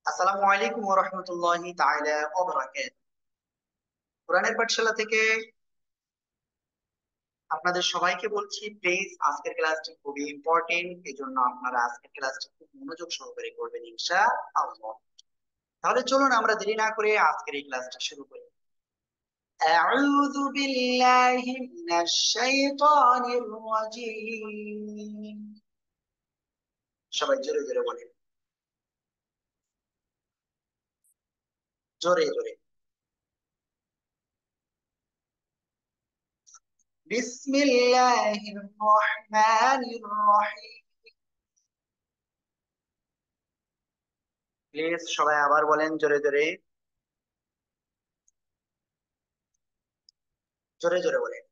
আসসালামু আলাইকুম ওয়া রাহমাতুল্লাহি তাআলা ওয়া বারাকাতুহু। কোরআনের পাঠশালা থেকে আপনাদের সবাইকে বলছি, প্লিজ আজকের ক্লাসটি খুবই ইম্পর্টেন্ট, এই জন্য আপনারা আজকের ক্লাসটি খুব মনোযোগ সহকারে করবেন ইনশাআল্লাহ। তাহলে চলুন আমরা দেরি না করে আজকের এই ক্লাসটা শুরু করি। আউযু বিল্লাহি মিনাশ শাইতানির রাজীম। সবাই জোরে জোরে বলেন, জোরে জোরে। বিসমিল্লাহির রহমানির রহিম। প্লিজ সবাই আবার বলেন জোরে জোরে, জোরে জোরে বলেন।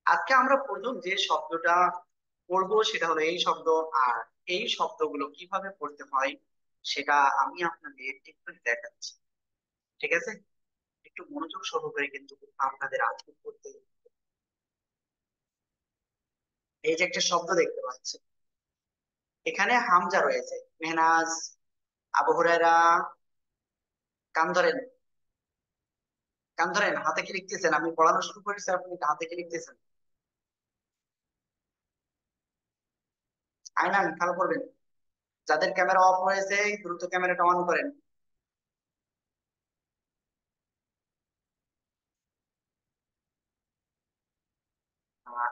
আজকে আমরা প্রথম যে শব্দটা পড়বো সেটা হলো এই শব্দ। আর এই শব্দগুলো কিভাবে পড়তে হয় সেটা আমি আপনাদের একটু দেখাচ্ছি, ঠিক আছে? একটু মনোযোগ সহকারে কিন্তু আপনাদের আজকে পড়তে হবে। এই যে একটা শব্দ দেখতে পাচ্ছেন, এখানে হামজা রয়েছে। মেহনাজ, আবু হুরায়রা, কান ধরেন, কান ধরেন। হাতে কি লিখতেছেন? আমি পড়ানো শুরু করেছি, আপনি হাতে কি লিখতেছেন? আয়নান খেয়াল করবেন, যাদের ক্যামেরা অফ হয়েছে দ্রুত ক্যামেরাটা অন করেন।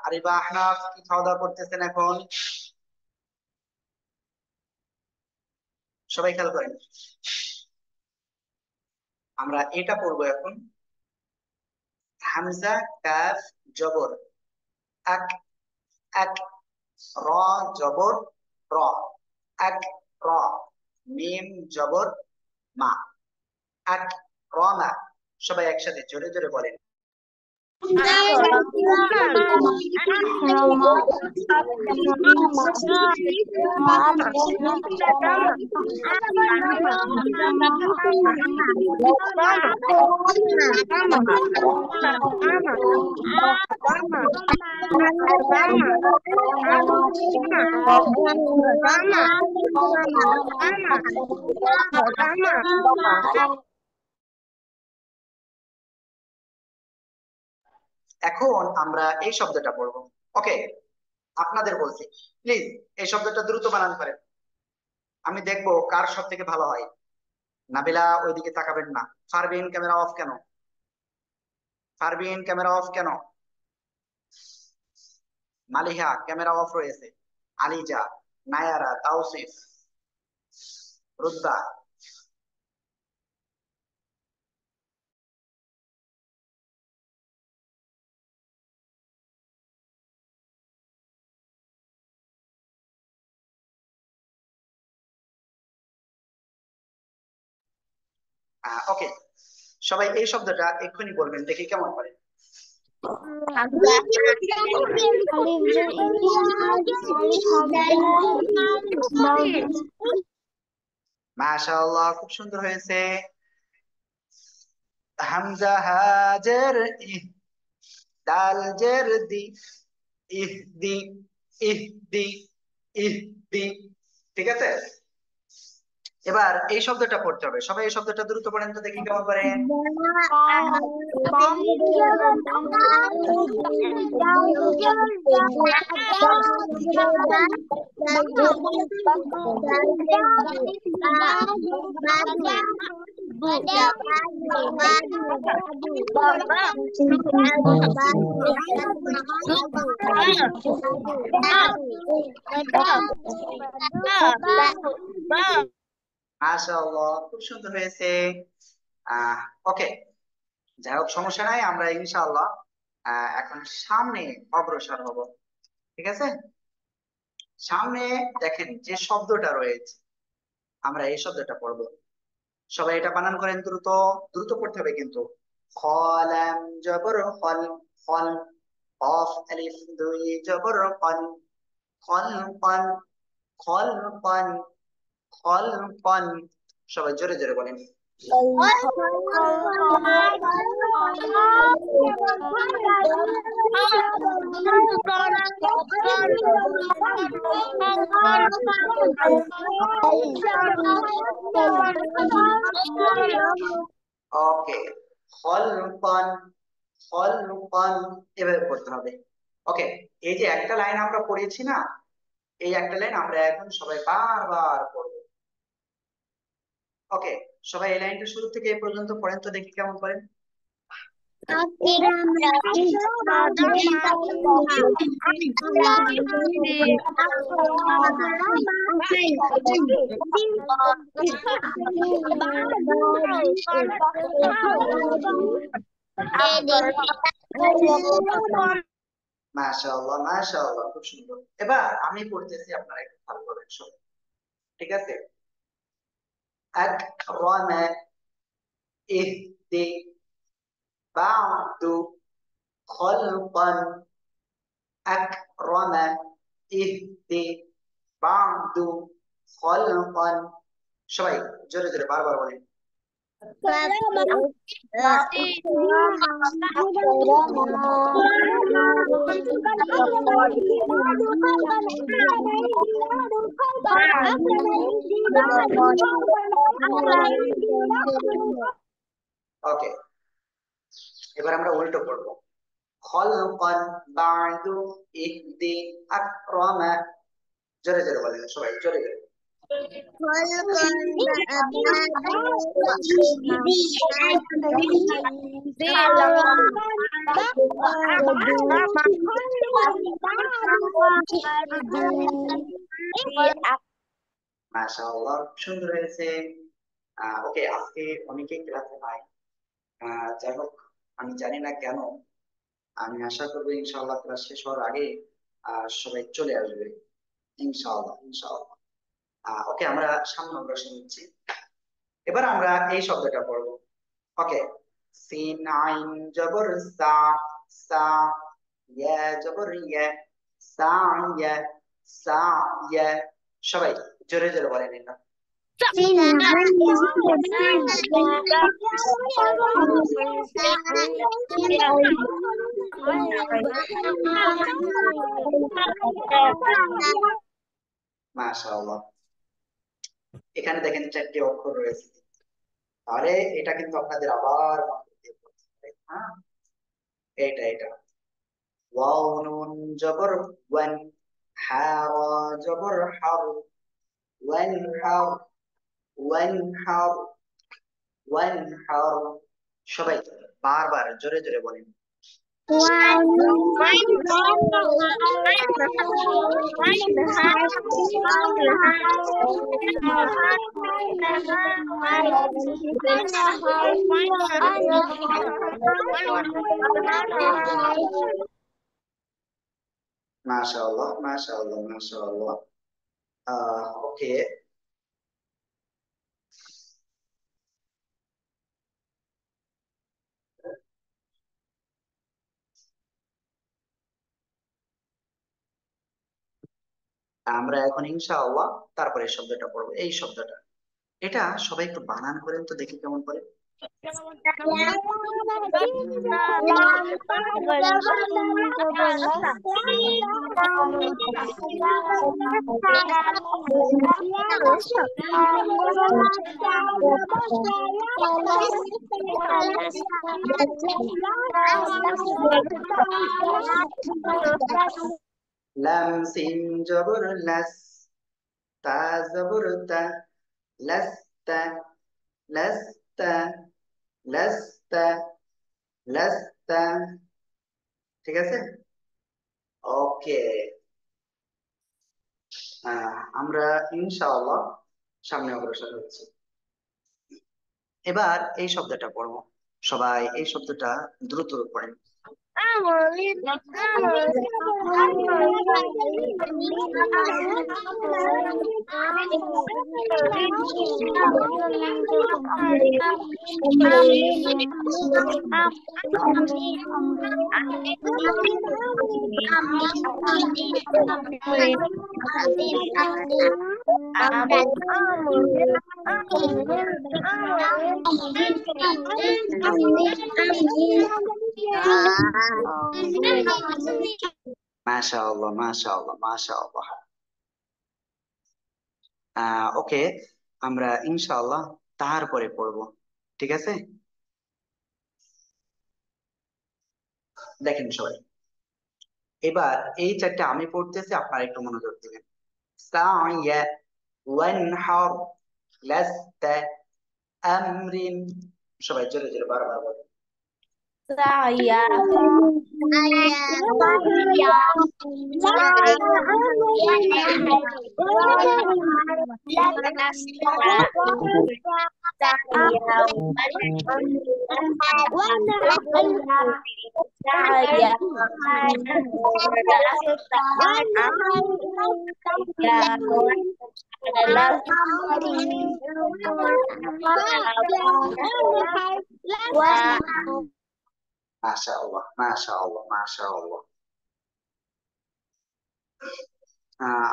আরিবা, আহনাফ কি খাওয়া দাওয়া করতেছেন এখন? সবাই খেয়াল করেন, আমরা এটা পড়বো এখন। হামজা, কাফ, জবর, এক, এক, র, জবর, র, এক, র, মিম জবর, মা, এক, র, মা। সবাই একসাথে জোরে জোরে বলেন। এখন আমরা এই শব্দটা পড়বো। ওকে, আপনাদের বলছি, প্লিজ এই শব্দটা দ্রুত বানান করেন। আমি দেখবো কার সব থেকে ভালো হয়। নাবিলা ওইদিকে তাকাবেন না। ফারবিন ক্যামেরা অফ কেন? ফারবিন ক্যামেরা অফ কেন? মালিহা ক্যামেরা অফ রয়েছে। আলিজা, নায়ারা, তাওসিফ, রুদ্দা। ওকে, সবাই এই শব্দটা এক্ষুনি বলবেন, দেখি কেমন করে। মাশাআল্লাহ, খুব সুন্দর হয়েছে। হামজা হাজের ইহ, দাল জের দি, ইহদি, ইহদি, ইহদি। ঠিক আছে, এবার এই শব্দটা পড়তে হবে। সবাই এই শব্দটা দ্রুত পড়েন তো দেখি কেমন পারেন। মাশাআল্লাহ, খুব সুন্দর হয়েছে। আহ ওকে, যাই হোক সমস্যা নাই, আমরা ইনশাআল্লাহ এখন সামনে অগ্রসর হব, ঠিক আছে? সামনে দেখেন যে শব্দটা রয়েছে, আমরা এই শব্দটা পড়বো। সবাই এটা বানান করেন দ্রুত, দ্রুত পড়তে হবে কিন্তু। খলাম জবর খল, খল, কফ আলিফ দুই জবর কল, খল কল, খল কল, খল কল। সবাই জোরে জোরে বলেন। ওকে, খলকন, খলকন এভাবে পড়তে হবে। ওকে, এই যে একটা লাইন আমরা পড়েছি না, এই একটা লাইন আমরা এখন সবাই বারবার পড়বো। ওকে, সবাই এই লাইনটা শুরু থেকে এই পর্যন্ত পড়েন তো দেখি কেমন করেন। মাশাআল্লাহ মাশাআল্লাহ, খুব সুন্দর। এবার আমি পড়তেছি, আপনারা একটু ভালো করবেন সবাই, ঠিক আছে? আকরামা, ইহদি, বা'দু, খলকন, আকরামা, ইহদি, বা'দু, খলকন। সবাই জোরে জোরে বারবার বলেন। ওকে, এবার আমরা উল্টো করবো। খলকন, বা'দু, ইহদি, আকরামা। জোরে জোরে বলেন সবাই, জোরে জোরে। মাশাআল্লাহ, সুন্দর হয়েছে। ওকে, আজকে অনেকেই ক্লাসে নাই। যাই হোক, আমি জানি না কেন, আমি আশা করবো ইনশাআল্লাহ ক্লাস শেষ হওয়ার আগে সবাই চলে আসবে, ইনশাআল্লাহ ইনশাআল্লাহ। ওকে, আমরা সামনে অগ্রসর হচ্ছি। এবার আমরা এই শব্দটা পড়বো। ওকে, সিন আইন জবর সা, সা, ইয়া জবর ইয়া, সা ইয়া, সা ইয়া। সবাই জোরে জোরে বলেন এটা। মাশাআল্লাহ, এখানে দেখেন 4টি অক্ষর রয়েছে, তাহলে এটা কিন্তু আপনাদের আবার মনে দিয়ে পড়তে হবে। হ্যাঁ, এটা এটা ওয়াও নুন জবর ওয়ান, হা রা জবর হার, ওয়ান হার, ওয়ান হার, ওয়ান হার। সবাই বারবার জোরে জোরে বলেন। মাশাআল্লাহ মাশাআল্লাহ মাশাআল্লাহ। ওকে, আমরা এখন ইনশাআল্লাহ তারপরে এই শব্দটা পড়বো। এই শব্দটা, এটা সবাই একটু বানান করেন তো দেখি কেমন করে। লাম সিন জবর লাস, তা জবর তা, লাস্তা, লাস্তা, লাস্তা, লাস্তা। ঠিক আছে? ওকে, আমরা ইনশাআল্লাহ সামনে অগ্রসর হচ্ছি। এবার এই শব্দটা পড়বো, সবাই এই শব্দটা দ্রুত পড়েন। মাশাআল্লাহ মাশাআল্লাহ মাশাআল্লাহ। ওকে, আমরা ইনশাআল্লাহ তারপরে পড়বো, ঠিক আছে? দেখেন সবাই, এবার এই চারটে আমি পড়তেছি, আপনারা একটু মনোযোগ দিবেন। সাইয়া, ওয়ানহার, লাস্তা, আমরিন। সবাই জোরে জোরে বারবার বলেন। Saya মাশাআল্লাহ মাশাআল্লাহ মাশাআল্লাহ।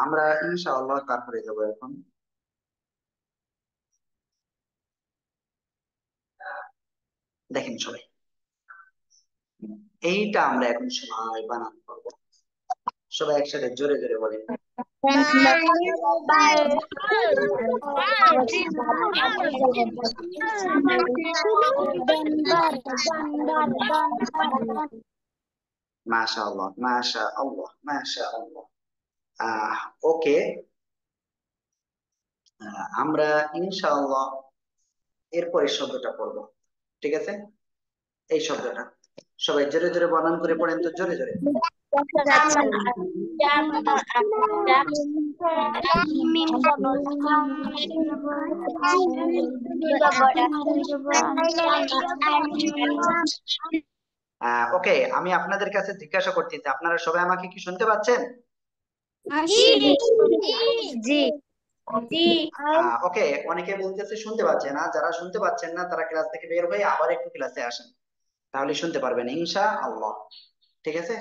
আমরা ইনশাআল্লাহ তারপরে যাবো এখন। দেখেন সবাই, এইটা আমরা এখন সবাই বানান করবো। সবাই একসাথে জোরে জোরে বলেন। মাশাআল্লাহ মাশাআল্লাহ মাশাআল্লাহ। ওকে, আমরা ইনশাআল্লাহ এরপরে শব্দটা পড়বো, ঠিক আছে? এই শব্দটা সবাই জোরে জোরে বানান করে পড়েন তো, জোরে জোরে। ওকে, আমি আপনাদের কাছে জিজ্ঞাসা করতেছি, আপনারা সবাই আমাকে কি শুনতে পাচ্ছেন? জি জি ওকে, অনেকে বলতেছে শুনতে পাচ্ছেন না। যারা শুনতে পাচ্ছেন না তারা ক্লাস থেকে বের হয়ে আবার একটু ক্লাসে আসেন, তাহলে শুনতে পারবেন ইনশাআল্লাহ, ঠিক আছে?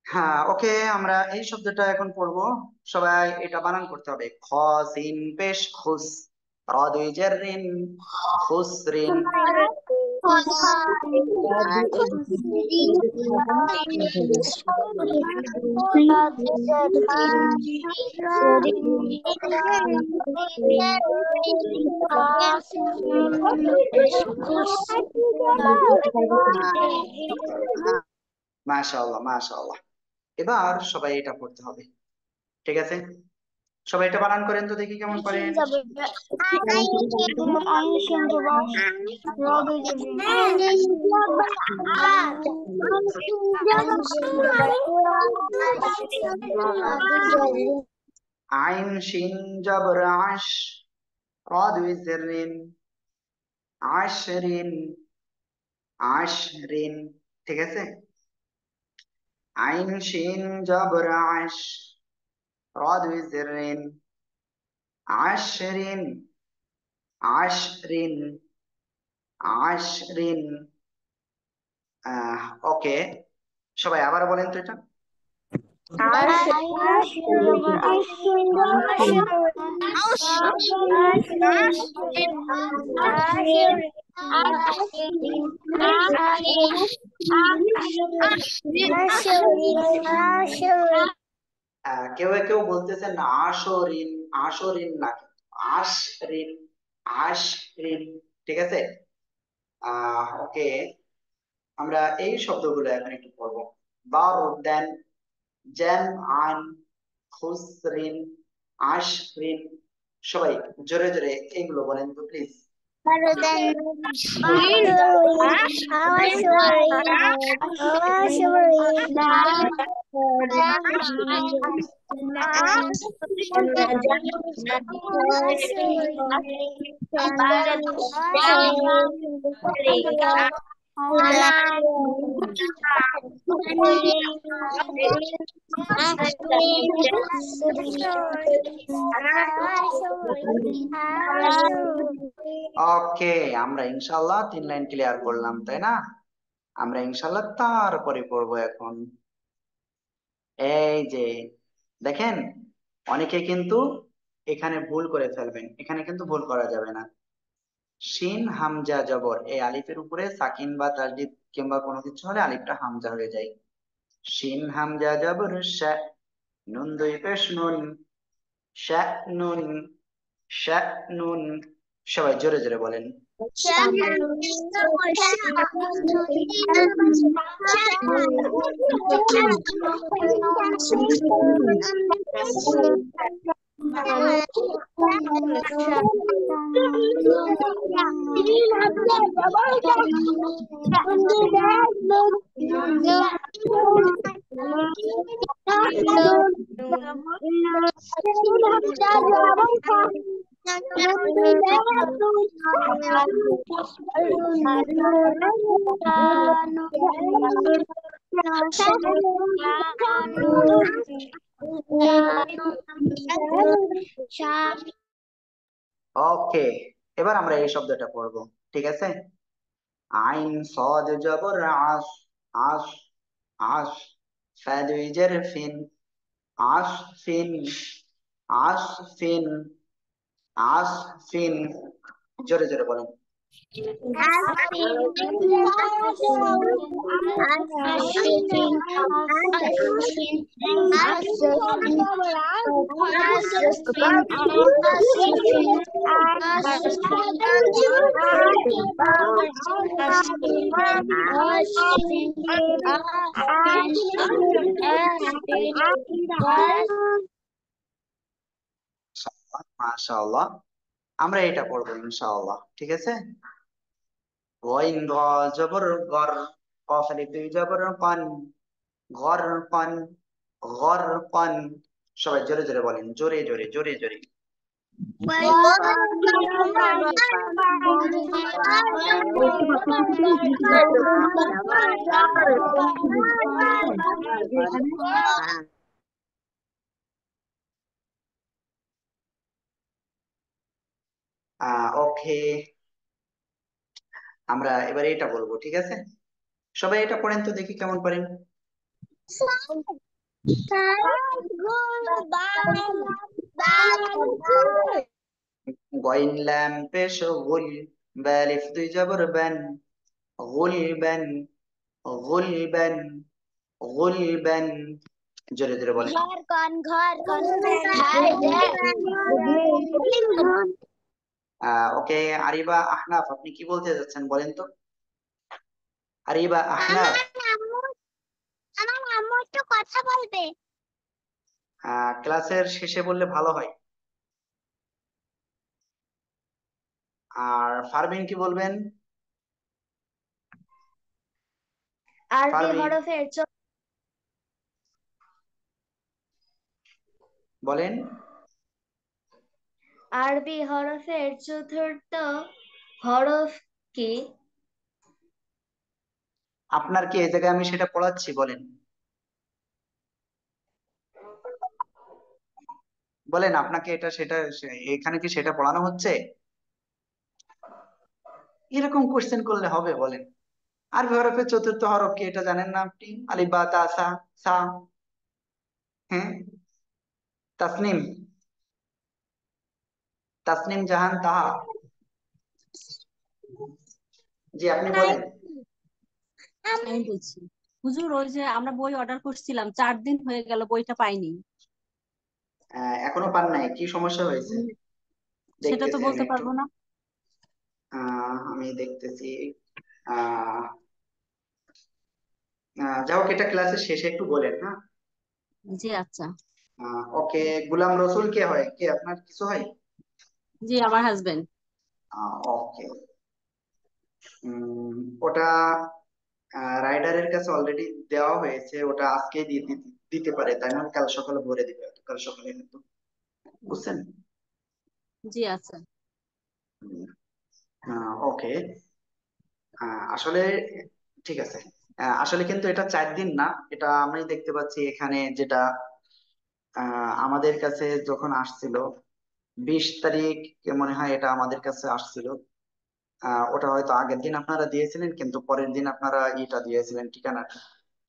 হ্যাঁ, ওকে, আমরা এই শব্দটা এখন পড়বো। সবাই এটা বানান করতে হবে। খ সিন পেশ খুস, র দুই জের রিন, খুসরিন। মাশাআল্লাহ মাশাআল্লাহ। এবার সবাই এটা পড়তে হবে, ঠিক আছে? সবাই এটা বানান করেন তো, দেখি কেমন পারেন। আইন শিন জবর আশ, র দুই জের রিন, আশরিন, আশরিন, ঠিক আছে? আইন শিন জবর আশ, র দুই জের রিন, আশরিন, আশরিন, আশরিন। ওকে, সবাই আবার বলেন তো এটা। কেউ কেউ বলতেছেন আশরিন, আশরিন না, আশরিন, আশরিন, ঠিক আছে? ওকে, আমরা এই শব্দগুলো এখন একটু পড়বো। দারুদ্দান, জাম আন, খুসরিন, আশরিন। সবাই জোরে জোরে এইগুলো বলেন তো প্লিজ। ওকে, আমরা ইনশাল্লাহ 3 লাইন ক্লিয়ার করলাম, তাই না? আমরা ইনশাল্লাহ তারপরে পড়বো এখন। এই যে দেখেন, অনেকে কিন্তু এখানে ভুল করে ফেলবেন, এখানে কিন্তু ভুল করা যাবে না। শিন হামজা জবর, এই আলিফের উপরে সাকিন বা তাসদিদ কিংবা কোনো কিছু হলে আলিফটা হামজা হয়ে যায়। শিন হামজা জবর শা, নুন দুই পেশ নুন, শা নুন, শা নুন। সবাই জোরে জোরে বলেন। ওকে, এবার আমরা এই শব্দটা পড়বো, ঠিক আছে? আইন সদ জবর আস, আস, আস। ফা দুই জের ফিন, আস ফিন, আস ফিন, আস ফিন। জোরে জোরে বলেন। মাশাআল্লাহ, আমরা এটা পড়বো ইনশাআল্লাহ, ঠিক আছে? ওয়াইন গ জবর গর, কফ আলিফ দুই জবর পান, গর পান, গর পান। সবাই জোরে জোরে বলেন, জোরে জোরে জোরে জোরে। ওকে, আমরা এবারে এটা বলবো, ঠিক আছে? সবাই এটা পড়েন তো দেখি কেমন পারেন। গইন ল্যাম পেশ গুল, বালিফ দুই জবর বান, গুলবান, গুলবান, গুলবান। জোরে জোরে বলেন। ওকে, আরিবা আহনাফ, আপনি কি বলতে যাচ্ছেন বলেন তো? আরিবা আহনাফ, আমার আম্মু একটু কথা বলবে। ক্লাসের শেষে বললে ভালো হয়। আর ফারবিন কি বলবেন? আরবি ফারবিন হরফের বলেন। আরবি হরফের চতুর্থ হরফ কি? আপনার কি এই জায়গায় আমি সেটা পড়াচ্ছি, বলেন বলেন, আপনাকে এটা সেটা এখানে কি সেটা পড়ানো হচ্ছে? এরকম কোশ্চেন করলে হবে, বলেন? আরবি হরফের চতুর্থ হরফ কি এটা জানেন না আপনি? আলিফ বা তা সা, সা। হ্যাঁ, তাসনিম, তাসনিম জাহান তাহা। জি, আপনি বলেন। আমি বলছি, হুজুর ওই যে আমরা বই অর্ডার করছিলাম, 4 দিন হয়ে গেল, বইটা পাইনি। এখনো পান নাই, কি সমস্যা হয়েছে? সেটা তো দেখতেছি আমি বলতে একটু। পারবো না। আমি দেখতেছি। আহ যাই হোক, এটা ক্লাসের শেষে একটু বলেন, হ্যাঁ? জি আচ্ছা। ওকে, গুলাম রসুল কে হয়, কে আপনার কিছু হয়? জি, আমার হাজবেন্ড। ওকে, ওটা রাইডারের কাছে অলরেডি দেওয়া হয়েছে, ওটা আজকে দিয়ে দিতে পারে, তাই না? কাল সকালে ভরে দিবে, কাল সকালে কিন্তু, বুঝছেন? জি আচ্ছা। ওকে, আসলে ঠিক আছে। আসলে কিন্তু এটা 4 দিন না, এটা আমি দেখতে পাচ্ছি এখানে যেটা আমাদের কাছে যখন আসছিল 20 তারিখ মনে হয় এটা আমাদের কাছে আসছিল। ওটা হয়তো আগের দিন আপনারা দিয়েছিলেন, কিন্তু পরের দিন আপনারা এটা দিয়েছিলেন ঠিকানাটা।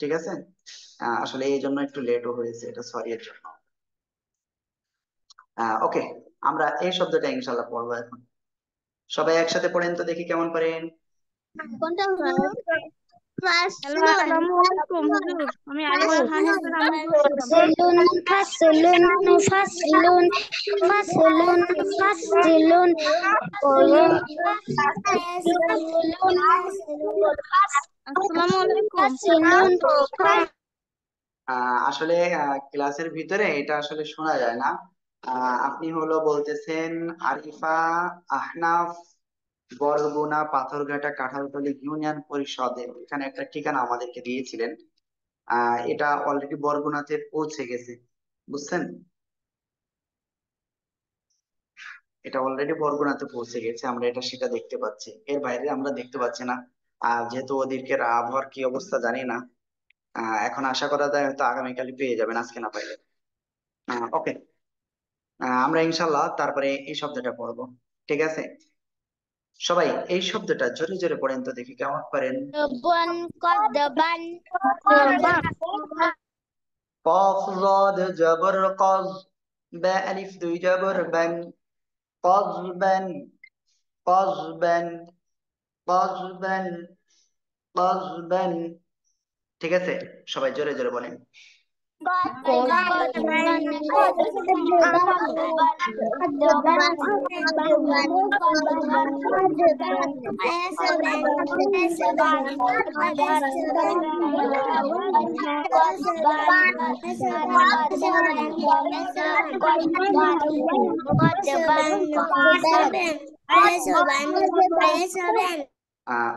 ঠিক আছে। আসলে এই জন্য একটু লেটও হয়েছে, এটা সরি এর জন্য। ওকে, আমরা এই শব্দটা ইনশাল্লাহ পড়বো এখন। সবাই একসাথে পড়েন তো দেখি কেমন পারেন। কোনটা হুজুর? হ্যালো, ফাসলুন আসসালামু আলাইকুম হুজুর। আমি আরিফা খান হোসেন আমি বলছিলাম। ফাসলুন ফাসলুন ফাসলুন ফাসলুন কোয়েন ফাসলুন আসসালামু আলাইকুম। ফাসলুন আসলে ক্লাসের ভিতরে এটা আসলে শোনা যায় না। আপনি হলো বলতেছেন আরিফা আহনাফ বরগুনা পাথরঘাটা কাঁঠালতলী ইউনিয়ন পরিষদে, এখানে একটা ঠিকানা আমাদেরকে দিয়েছিলেন। এটা অলরেডি বরগুনাতে পৌঁছে গেছে, বুঝছেন? এটা অলরেডি বরগুনাতে পৌঁছে গেছে, আমরা এটা সেটা দেখতে পাচ্ছি, এর বাইরে আমরা দেখতে পাচ্ছি না। যেহেতু ওদিকের আবহাওয়ার কি অবস্থা জানি না। এখন আশা করা যায় হয়তো আগামীকালই পেয়ে যাবেন, আজকে না পাইলে। ওকে, আমরা ইনশাল্লাহ তারপরে এই শব্দটা পড়বো। ঠিক আছে, সবাই এই শব্দটা জোরে জোরে পড়েন তো দেখি কেমন পারেন। রবন কদবান কফ জদ জবর কজ, বা আলিফ দুই জবর বান, কজবান কজবান কজবান কজবান। ঠিক আছে, সবাই জোরে জোরে বলেন। কদবান কদবান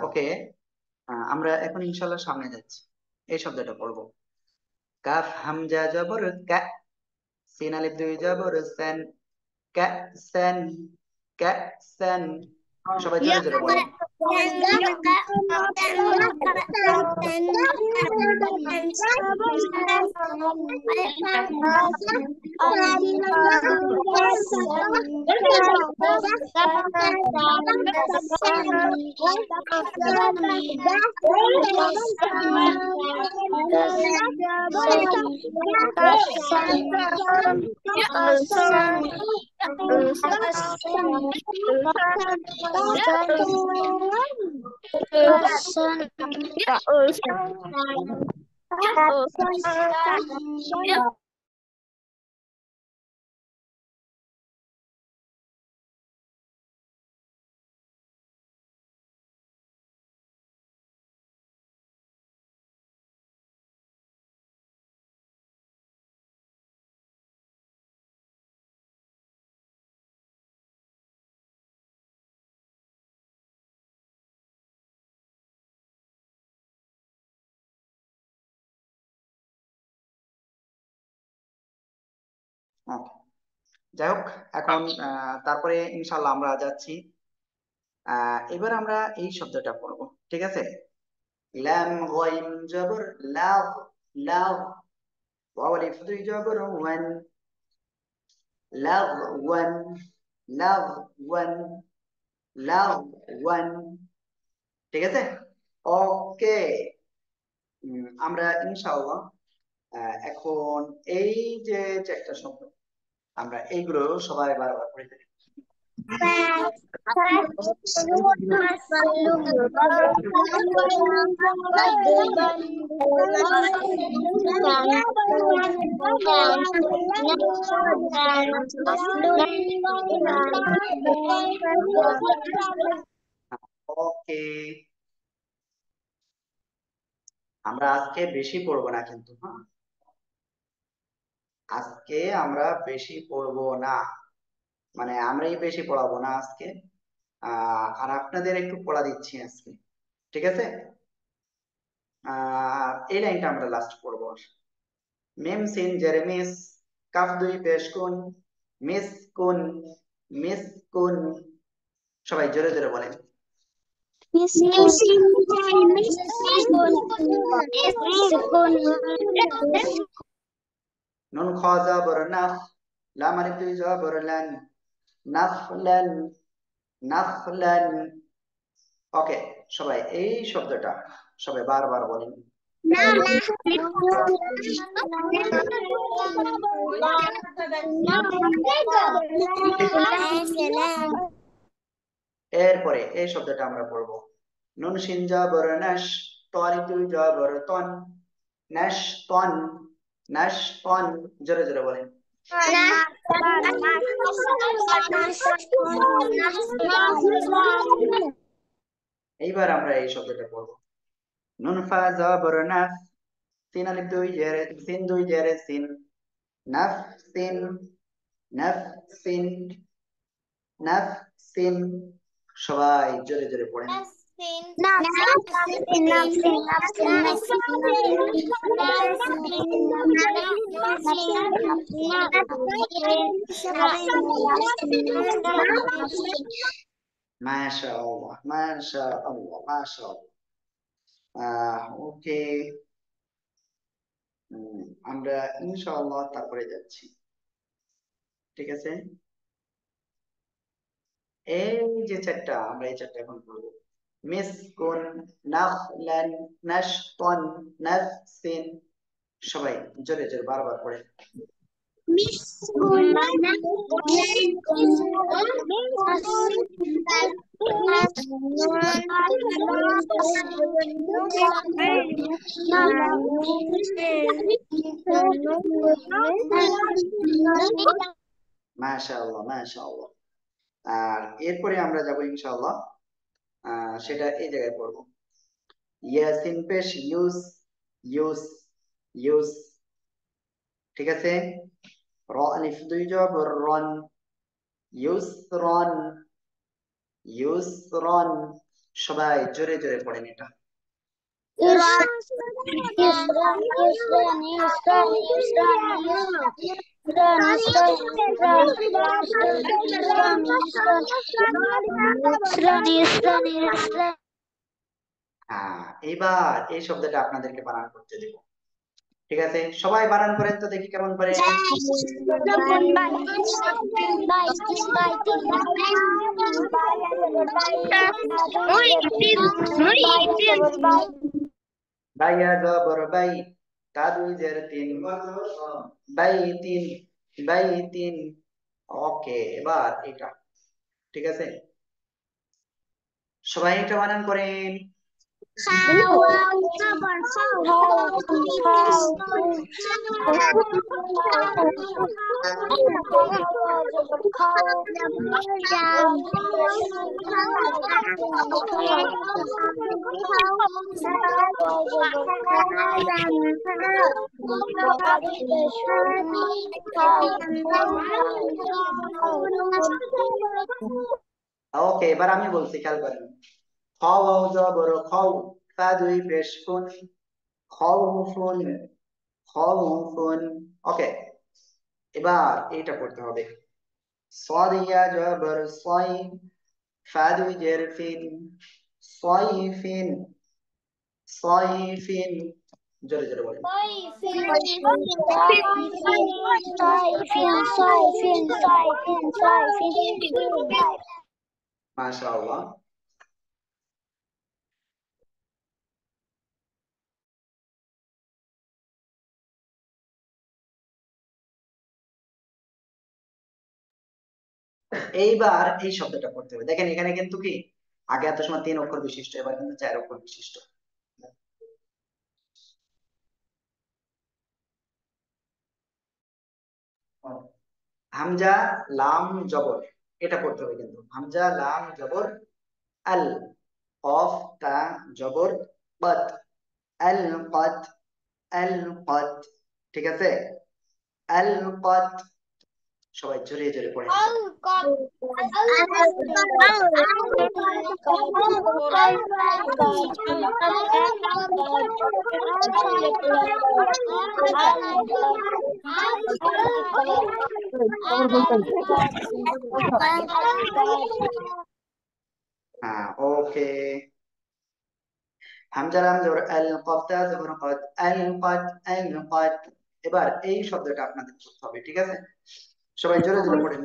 ওকে, আমরা এখন ইনশাল্লাহ সামনে যাচ্ছি। এই শব্দটা পড়বো। কাফ হামজা জবর কা, সিন আলিফ দুই জবর সেন, কা সেন, কা সেন। সবাই জোরে জোরে বলেন। Okay, যাই হোক, এখন তারপরে ইনশাল্লাহ আমরা যাচ্ছি। এবার আমরা এই শব্দটা পড়বো। ঠিক আছে, লাম গইম জবর লাভ, লাভ ওয়াও আলিফ দুই জবর ওয়ান, লাভ ওয়ান, লাভ ওয়ান, লাভ ওয়ান। ঠিক আছে, ওকে। আমরা ইনশাআল্লাহ এখন এই যে চারটা শব্দ, আমরা এইগুলো সবাই বারবার পড়ে ফেলি। ওকে, আমরা আজকে বেশি পড়বো না কিন্তু, হ্যাঁ, আজকে আমরা বেশি পড়বো না, মানে আমরাই বেশি পড়াবো না আজকে। আর আপনাদের একটু পড়া দিচ্ছি আজকে। ঠিক আছে, এই লাইনটা আমরা লাস্ট পড়বো। মিম সিন জেরে মিস, কাফ দুই পেশ কুন, মিস কুন, মিস কুন। সবাই জোরে জোরে বলেন। নুন খ জবর নাফ, লাম আলিফ দুই জবর লান, নাফলান, নাফলান। ওকে, সবাই এই শব্দটা সবাই বারবার বলেন। এরপরে এই শব্দটা আমরা পড়বো। নুন শিন জবর নাশ, ত আলিফ দুই জবর তন, নাশ তন, নাশ তন। জোরে জোরে বলেন। এইবার আমরা এই শব্দটা পড়বো। নুন ফা জবর নাফ, সিন আলিফ দুই জেরে, সিন দুই জেরে সিন, নাফ সিন, নাফ সিন, নাফ সিন। সবাই জোরে জোরে পড়েন। মাশাআল্লাহ, মাশাআল্লাহ, মাশাআল্লাহ। ওকে, আমরা ইনশাআল্লাহ তারপরে যাচ্ছি। ঠিক আছে, এই যে চারটা, আমরা এই চারটা এখন পড়বো। মিসকুন, নাখলান, নাশতান, নাফসিন। সবাই জোরে জোরে বারবার পড়ে। মাশাআল্লাহ, মাশাআল্লাহ। আর এরপরে আমরা যাব ইনশাআল্লাহ, সেটা এই জায়গায় পড়বো। ইয়াসিন পেশ ইউস, ইউস, ইউস। ঠিক আছে, র আলিফ দুই জবর রন, ইউসরন, ইউসরন। সবাই জোরে জোরে পড়েন এটা। এবার এই শব্দটা আপনাদেরকে বানান করতে দেব। ঠিক আছে, সবাই বানান করেন তো দেখি কেমন করে। বাইয়া জবর বাই, তা দুই জের তিন, বাই তিন, বাই তিন। ওকে, এবার এটা। ঠিক আছে, সবাই এটা বানান করেন। ওকে, এবার আমি বলছি, খেয়াল করেন। খ ওয়াও জবর খাও, ফা দুই পেশ ফুন, খাউফুন, খাউফুন। ওকে, এবার এইটা পড়তে হবে। صاد يا جبر صين، فا দুই জের ফিন, صيفين، صيفين। জোরে জোরে বলেন। মাশাআল্লাহ। এইবার এই শব্দটা পড়তে হবে। দেখেন এখানে কিন্তু কি আগে এত সময় 3 অক্ষর বিশিষ্ট, এবার কিন্তু 4 অক্ষর বিশিষ্ট। হামজা লাম জবর, এটা পড়তে হবে কিন্তু। হামজা লাম জবর আল, কফ তা জবর কদ, আল কদ, আল কদ। ঠিক আছে, আল কদ। সবাই জোরে জোরে পড়ে। হ্যাঁ, ওকে। হামজা লাম জবর আল, কফ তা জবর কদ, আল কদ, আল কদ। এবার এই শব্দটা আপনাদের করতে হবে, ঠিক আছে? সবাই জোরে জোরে পড়েন।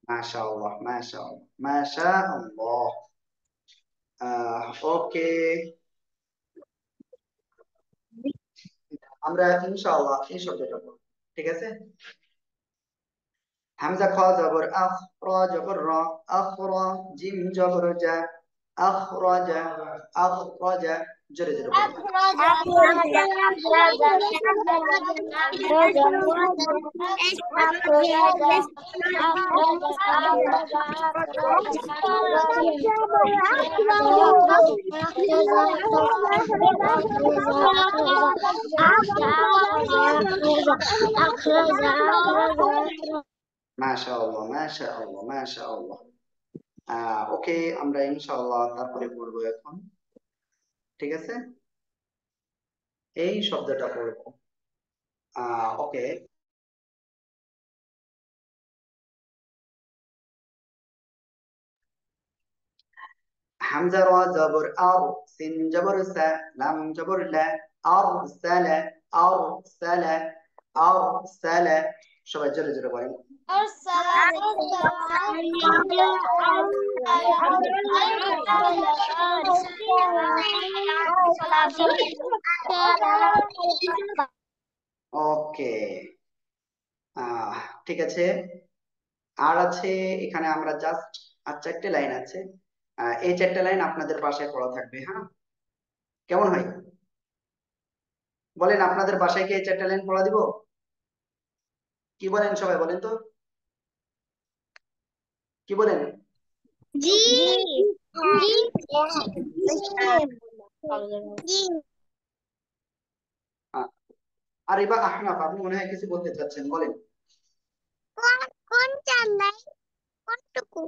মাশাআল্লাহ, মাশাআল্লাহ, মাশাআল্লাহ। ওকে, আমরা ইনশাআল্লাহ এই শব্দটা পড়ব, ঠিক আছে? হামজা খ জবর আখ, র জবর র, আখরা, জিম জবর জা, আখরাজা, আখরাজা। জোরে জোরে পড়েন। মাশাআল্লাহ, মাশাআল্লাহ, মাশাআল্লাহ। ওকে, আমরা ইনশাআল্লাহ তারপরে পড়বো এখন, ঠিক আছে? এই শব্দটা পড়বো। ওকে। হামজা র জবর আর, সিন জবর সা, লাম জবর লা, আর সালা, আর সালা, আর সালা। সবাই জোরে জোরে বলেন। ওকে, আহ ঠিক আছে। আর আছে এখানে আমরা জাস্ট আর 4টে লাইন আছে। এই 4টে লাইন আপনাদের বাসায় পড়া থাকবে, হ্যাঁ? কেমন হয় বলেন? আপনাদের বাসায় কি এই 4টে লাইন পড়া দিব? কি বলেন সবাই, বলেন তো, কি বলেন? জি জি জি। আহ, আর এবার আহনাফ, আপনি মনে হয় কিছু বলতে চাচ্ছেন, বলেন। কোন চার নাই, কোনটুকু?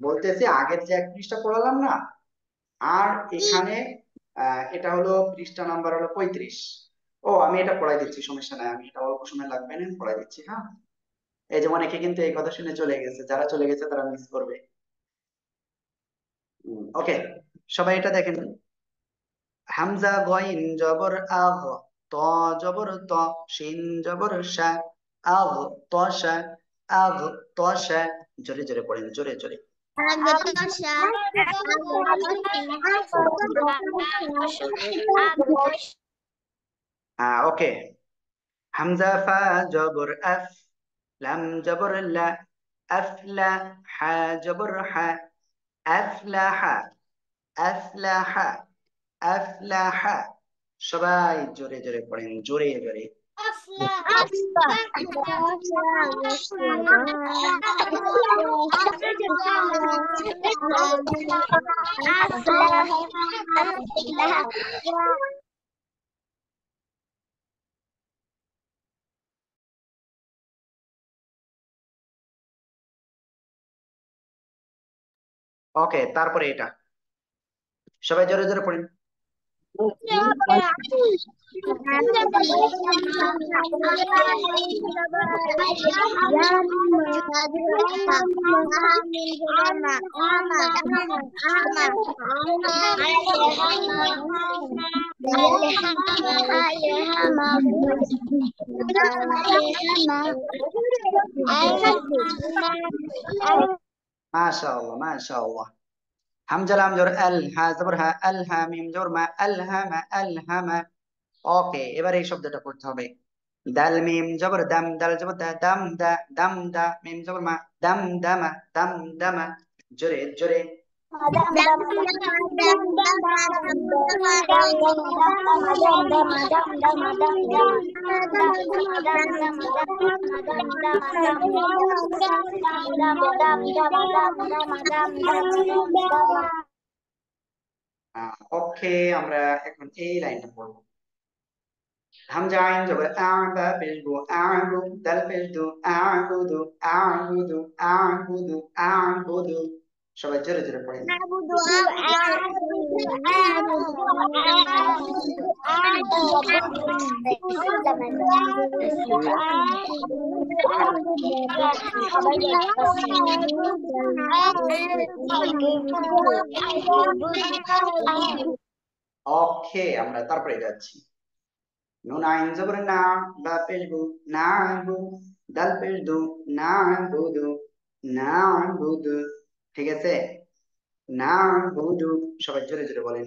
বলতেছি আগের যে 1 পৃষ্ঠা পড়ালাম না, আর জি। এখানে এটা হলো পৃষ্ঠা নাম্বার হলো 35। ও, আমি এটা পড়াই দিচ্ছি, সমস্যা নাই, আমি এটা অল্প সময় লাগবে না, পড়াই দিচ্ছি, হ্যাঁ? এই যে অনেকে কিন্তু এই কথা শুনে চলে গেছে, যারা চলে গেছে তারা মিস করবে। ওকে, সবাই এটা দেখেন। হামজা গইন জবর আগ, ত জবর ত, শিন জবর শা, আগ তশা, আগ তশা। জোরে জোরে পড়েন, জোরে জোরে। ওকে। হামজা ফা জবর আফ, লাম জবর লা, আফলা, হা জবর হা, আফলাহা, আফলাহা, আফলাহা। সবাই জোরে জোরে পড়েন, জোরে জোরে। ওকে, তারপরে এটা সবাই জোরে জোরে পড়েন। মাশাআল্লাহ, মাশাআল্লাহ। হামজা লাম জবর আল, হা জবর হা, আল হা, মিম জবর মা, আল হামা, আল হামা। ওকে, এবার এই শব্দটা পড়তে হবে। দাল মিম জবর দাম, দাল জবর দা, দাম দা, দাম দা, মিম জবর মা, দাম দামা, দাম দামা। জোরে জোরে। ওকে, আমরা এখন এই লাইনটা পড়বো। হামজা আইন জবর আ, বা পেশ বু, আ'বু, দাল পেশ দু, আ'বুদু, আ'বুদু, আ'বুদু, আ'বুদু। সবাই জোরে জোরে পড়েন। ওকে, আমরা তারপরে যাচ্ছি। নুন আইন জবর না, বা পেশ বু, না বু, দাল পেশ দু, না বুদু, না বুদু। ঠিক আছে, না বুদু। সবাই জোরে জোরে বলেন।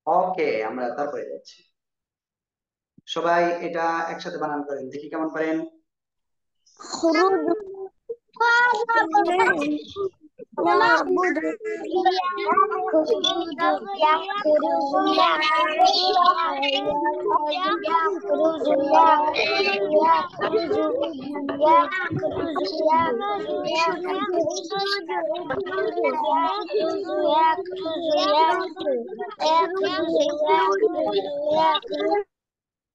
ওকে, আমরা তারপরে যাচ্ছি। সবাই এটা একসাথে বানান করেন, দেখি কেমন পারেন।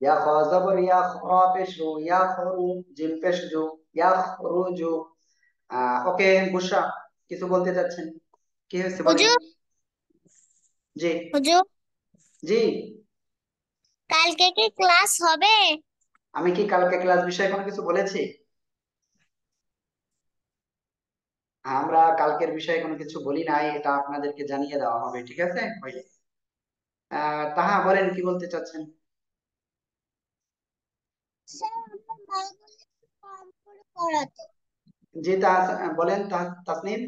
ইয়া খ জবর ইয়া, খ পেশ রু, ইয়া খরু, জিম পেশ জু, ইয়া খরুজু। ওকে, বুশরা কিছু বলতে চাচ্ছেন, কি হয়েছে বলেন। হুজুর জি হুজুর জি। কালকে কি ক্লাস হবে? আমি কি কালকে ক্লাস বিষয়ে কোনো কিছু বলেছি? আমরা কালকের বিষয়ে কোনো কিছু বলি নাই, এটা আপনাদেরকে জানিয়ে দেওয়া হবে, ঠিক আছে হইলে। তাহা বলেন, কি বলতে চাচ্ছেন। স্যার আমার বায়োলজি কম করে পড়াতে। জি বলেন তাসনিম।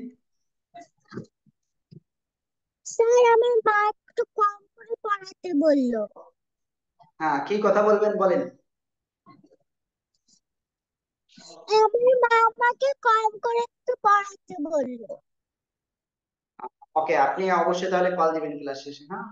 স্যার আমার মা একটু কম করে পড়াতে বললো। হ্যাঁ, কি কথা বলবেন বলেন। আমার মা আমাকে কম করে একটু পড়াতে বললো। ওকে, আপনি অবশ্যই তাহলে কল দিবেন ক্লাস শেষে, হ্যাঁ।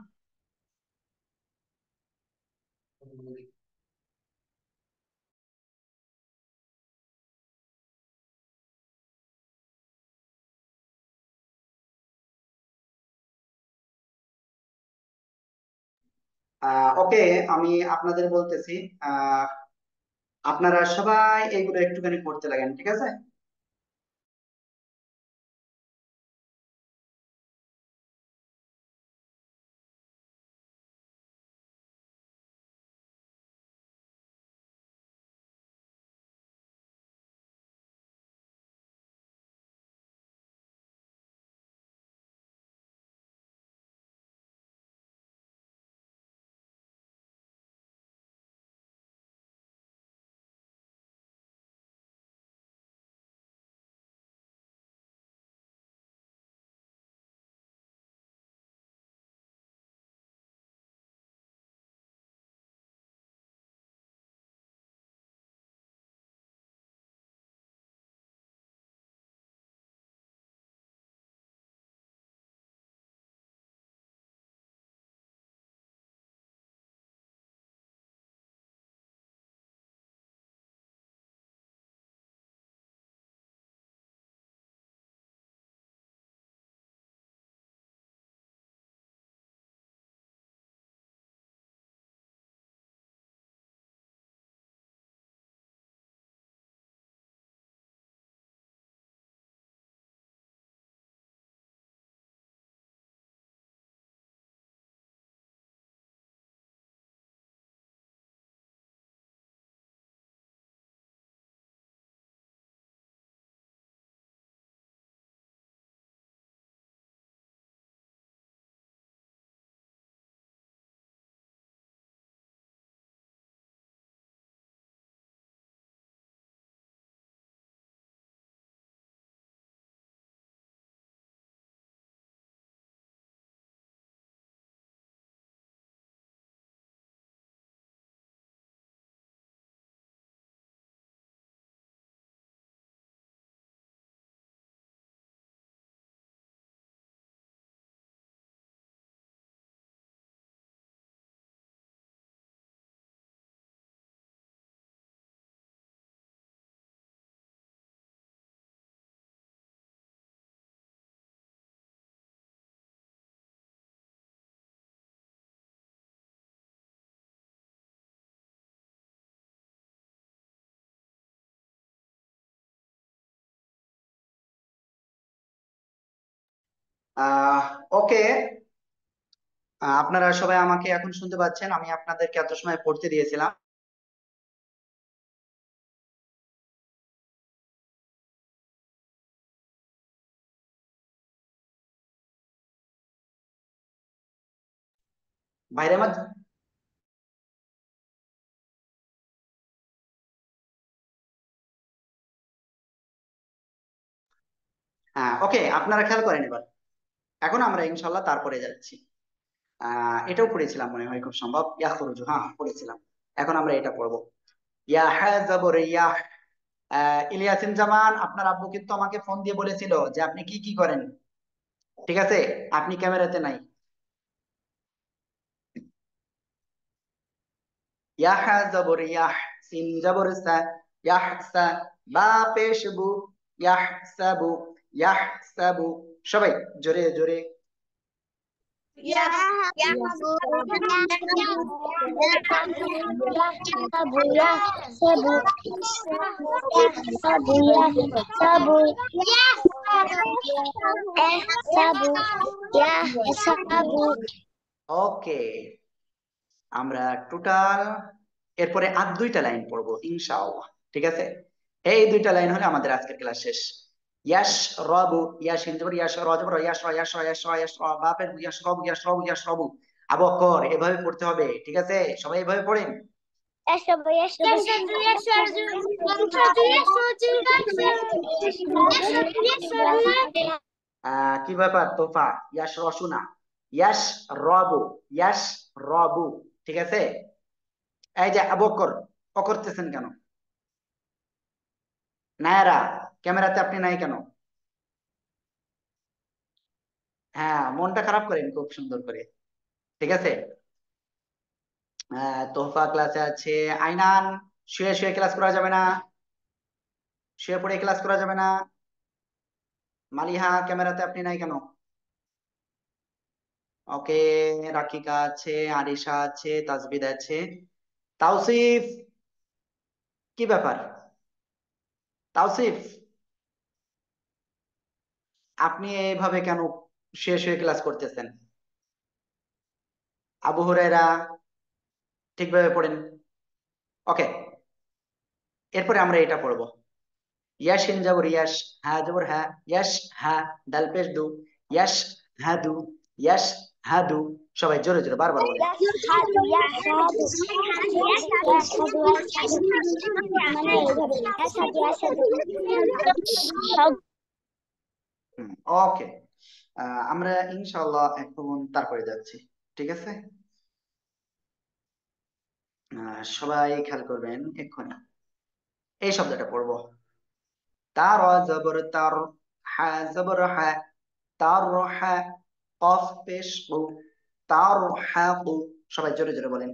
ওকে, আমি আপনাদের বলতেছি, আহ আপনারা সবাই এইগুলো একটুখানি করতে লাগেন, ঠিক আছে। ওকে, আপনারা সবাই আমাকে এখন শুনতে পাচ্ছেন? আমি আপনাদেরকে এত সময় পড়তে দিয়েছিলাম। বাইরে আমার হ্যাঁ, ওকে, আপনারা খেয়াল করেন এবার। এখন আমরা ইনশাল্লাহ তারপরে যাচ্ছি। এটাও পড়েছিলাম মনে হয়, খুব সম্ভব ইয়াখরুজু, হ্যাঁ পড়েছিলাম। এখন আমরা এটা পড়বো। ইয়া হ্যাঁ জবর ইয়া। ইলিয়াসিন জামান, আপনার আব্বু কিন্তু আমাকে ফোন দিয়ে বলেছিল যে আপনি কি কি করেন। ঠিক আছে, আপনি ক্যামেরাতে নাই। ইয়া হ্যাঁ জবর ইয়াহ, সিন জবর সা, ইয়াহসা, বা পেশ বু, ইয়াহসাবু, ইয়াহসাবু। সবাই জোরে জোরে। ওকে, আমরা টোটাল এরপরে আর দুইটা লাইন পড়বো ইনশাআল্লাহ। ঠিক আছে, এই দুইটা লাইন হলে আমাদের আজকের ক্লাস শেষ। ইয়াশ রবু, ইয়াশ ইনজবর ইয়াশ রজবর ইয়াশ র ইয়াশ র ইয়াশ র ইয়াশ র বাপের ইয়াশ রবু ইয়াশ রবু ইয়াশ রবু। আবু বকর, এভাবে পড়তে হবে। ঠিক আছে, সবাই এভাবে পড়েন। কি ব্যাপার তোফা? ইয়াশ রসুনা, ইয়াশ রবু, ইয়াশ রবু। ঠিক আছে, এই যে আবু বকর, ও করতেছেন কেন? নায়রা, ক্যামেরাতে আপনি নাই কেন? হ্যাঁ, মনটা খারাপ করেন খুব সুন্দর করে। ঠিক আছে, তোহফা ক্লাসে আছে। আইনান, শুয়ে শুয়ে ক্লাস করা যাবে না, শুয়ে পড়ে ক্লাস করা যাবে না। মালিহা, ক্যামেরাতে আপনি নাই কেন? ওকে, রাকিকা আছে, আরিশা আছে, তাজবিদ আছে। তাওসিফ, কি ব্যাপার? তাওসিফ, আপনি এইভাবে কেন শুয়ে শুয়ে ক্লাস করতেছেন? আবু হুরায়রা, ঠিকভাবে পড়েন। ওকে, এরপরে আমরা এটা পড়বো। ইয়াশ ইন জবর ইয়াশ, হ্যাঁ জবর হ্যাঁ, ইয়াশ হ্যাঁ, দাল পেশ দু, ইয়াশ হ্যাঁ দু, ইয়াশ হ্যাঁ দু। সবাই জোরে জোরে বারবার বলেন। ওকে, আমরা ইনশাআল্লাহ এখন তারপরে যাচ্ছি। ঠিক আছে, সবাই খেয়াল করবেন এক্ষুনি এই শব্দটা পড়বো। তার জবর তার, হ্যাঁ জবর হ্যাঁ, তার হ্যাঁ, কফ পেশ কু, তার হ্যাঁ কু। সবাই জোরে জোরে বলেন।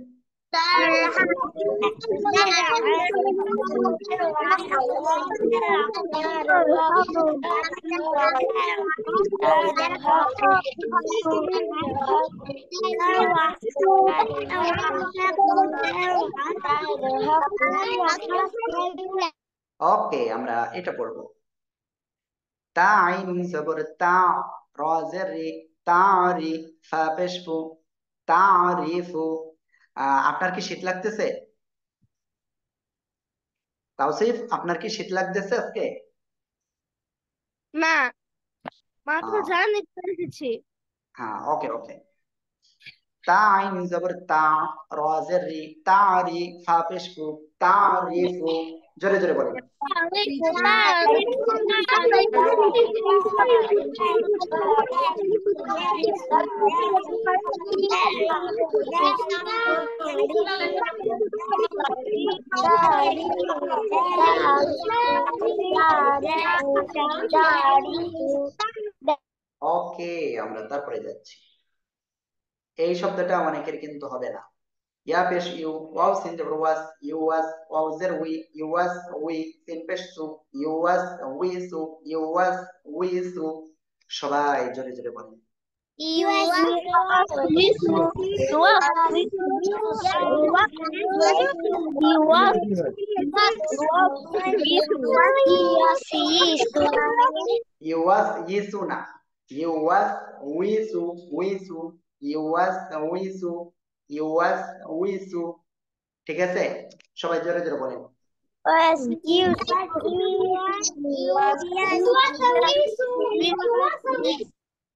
ওকে, আমরা এটা পড়বো। তা আইন জবর তা, র জের রি, তারি, ফা পেশ ফু, তারিফু। আপনার কি শীত লাগতেছে? তাওসিফ, আপনার কি শীত লাগতেছে আজকে? না, মাত্র আহ, জান এসেছি। হ্যাঁ, ওকে ওকে। তা আইন জবর তা, র জের রি, তারি, ফা পেশ ফু, তারিফু। জোরে জোরে বলেন। ওকে, আমরা তারপরে যাচ্ছি। এই শব্দটা অনেকের কিন্তু হবে না। ইয়া পেশ ইউ, ওয়াও সিন জবর ওয়াস, ইউ ওয়াস, ওয়াও জের উই, ইউ ওয়াস উই, সিন পেশ সু, ইউ ওয়াস উই সু, ইউ ওয়াস উই সু। সবাই জোরে জোরে বলেন। ইউ ওয়াস ইসু না, ইউওয়াসউইসু উইসু ইউওয়াসউইসু ইউওয়াসউইসু। ঠিক আছে, সবাই জোরে জোরে বলেন।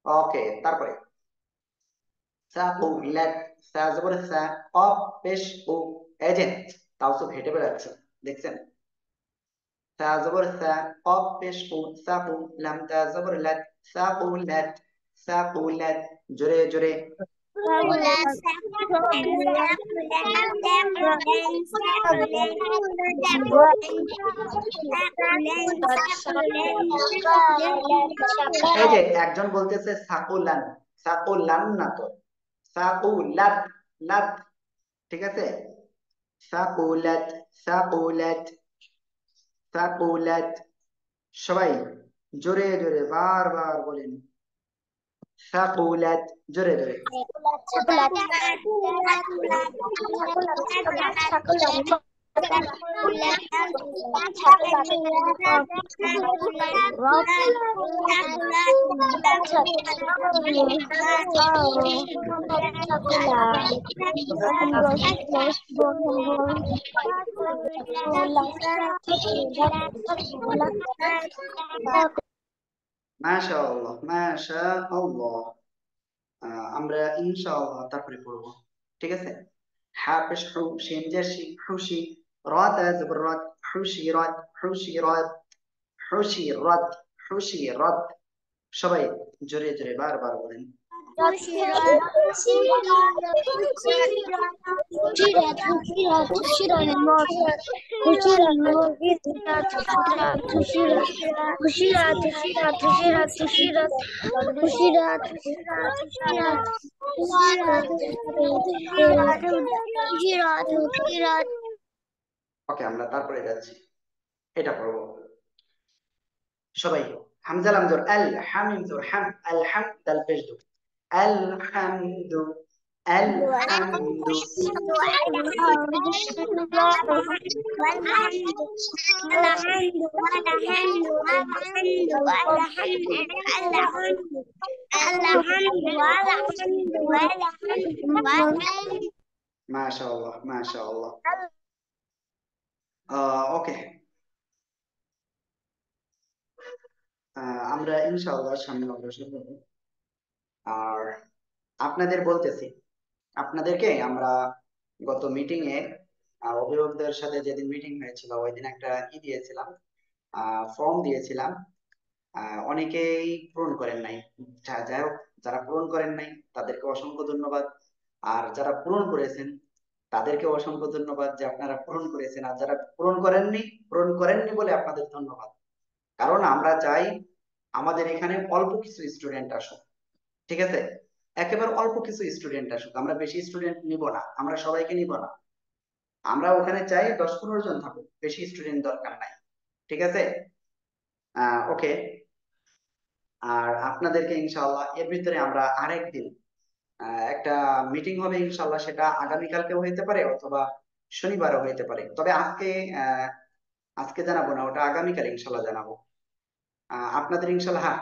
ওকে, তারপরে সাকুলাত, সা জবর সা, কফ পেশ উ, এই যে তাওসুফ হেঁটে বেড়াচ্ছে, দেখছেন? সা জবর সা, কফ পেশ উ, সাকু, লাম তা জবর লাত, সাকুলাত, সাকুলাত। জোরে জোরে। এই যে একজন বলতেছে সাকুলান, সাকুলান না তো, সাকুলাত, লাত। ঠিক আছে, সাকুলাত, সাকুলাত, সাকুলাত। সবাই জোরে জোরে বারবার বলেন, সাকুলাত, জোরে জোরে। মাশাআল্লাহ মাশাআল্লাহ। আমরা ইনশাআল্লাহ তারপরে পড়বো, ঠিক আছে? হা পেশ হু, শিন জের শি, খুশি, রা তা জবর রাত, খুশি রাত, খুশি রাত, খুশি রাত, খুশি রাত। সবাই জোরে জোরে বারবার বলেন। ওকে, আমরা তারপরে যাচ্ছি, এটা পড়বো। সবাই হামজা লাম জোর আল, হামিম জোর হাম, আল হাম, দাল পেশ দু, আল হামদু, আল হামদু। মাশাআল্লাহ মাশাআল্লাহ। ওকে, আমরা ইনশাআল্লাহ সামনে অগ্রসর হব। আর আপনাদের বলতেছি, আপনাদেরকে আমরা গত মিটিং এ অভিভাবকদের সাথে যেদিন মিটিং হয়েছিল ওই দিন একটা দিয়েছিলাম, ফর্ম দিয়েছিলাম। অনেকেই পূরণ করেন নাই। যাই হোক, যারা পূরণ করেন নাই তাদেরকে অসংখ্য ধন্যবাদ, আর যারা পূরণ করেছেন তাদেরকে অসংখ্য ধন্যবাদ যে আপনারা পূরণ করেছেন। আর যারা পূরণ করেননি বলে আপনাদের ধন্যবাদ। কারণ আমরা চাই আমাদের এখানে অল্প কিছু স্টুডেন্ট আসুক, ঠিক আছে? একেবারে অল্প কিছু স্টুডেন্ট আসুক, আমরা বেশি স্টুডেন্ট নিব না, আমরা সবাইকে নিব না। আমরা ওখানে চাই 10-15 জন থাকুক, বেশি স্টুডেন্ট দরকার নাই, ঠিক আছে? ওকে। আর আপনাদেরকে ইনশাআল্লাহ এর ভিতরে আমরা আরেকদিন একটা মিটিং হবে ইনশাআল্লাহ, সেটা আগামীকালকেও হইতে পারে অথবা শনিবারও হইতে পারে, তবে আজকে জানাবো না, ওটা আগামীকাল ইনশাআল্লাহ জানাবো। আপনাদের ইনশাআল্লাহ, হ্যাঁ,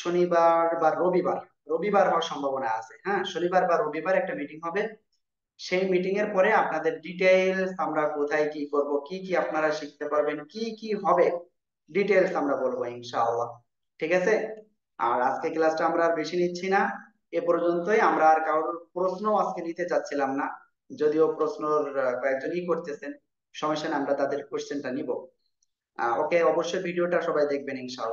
শনিবার বা রবিবার, রবিবার হওয়ার সম্ভাবনা আছে। হ্যাঁ, শনিবার বা রবিবার একটা মিটিং হবে। সেই মিটিং এর পরে আপনাদের ডিটেইলস আমরা কোথায় কি করব, কি কি আপনারা শিখতে পারবেন, কি কি হবে, ডিটেইলস আমরা বলবো ইনশাআল্লাহ, ঠিক আছে? আর আজকে ক্লাসটা আমরা আর বেশি নিচ্ছি না, এ পর্যন্তই। আমরা আর কারোর প্রশ্ন আজকে নিতে চাচ্ছিলাম না, যদিও প্রশ্ন কয়েকজনই করতেছেন, সমস্যা না, আমরা তাদের কোশ্চেনটা নিব। ওকে, অবশ্যই ভিডিওটা সবাই দেখবেন ইনশাআল্লাহ।